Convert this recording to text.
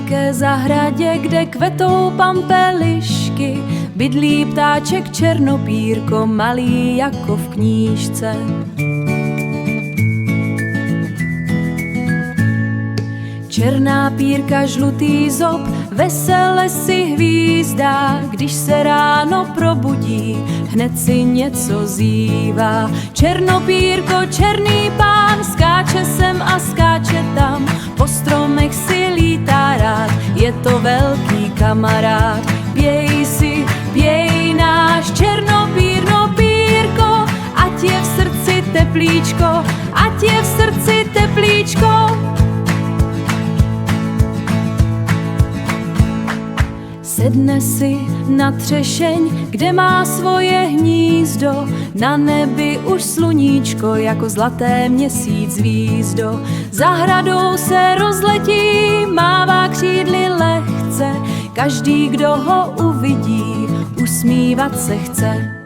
velké zahradě, kde kvetou pampelišky, bydlí ptáček černopírko, malý jako v knížce. Černá pírka, žlutý zob, vesele si hvízdá, když se ráno probudí, hned si něco zívá. Černopírko, černý pán, skáče sem a skáče tam, po stromech si lítá rád, je to velký kamarád. Pěj si, pěj náš černopírko, ať je v srdci teplíčko, ať je v srdci teplíčko. Sedne si na třešeň, kde má svoje hnízdo, na nebi už sluníčko jako zlaté měsíc hvízdo. Zahradou se rozletí, mává křídly lehce, každý, kdo ho uvidí, usmívat se chce.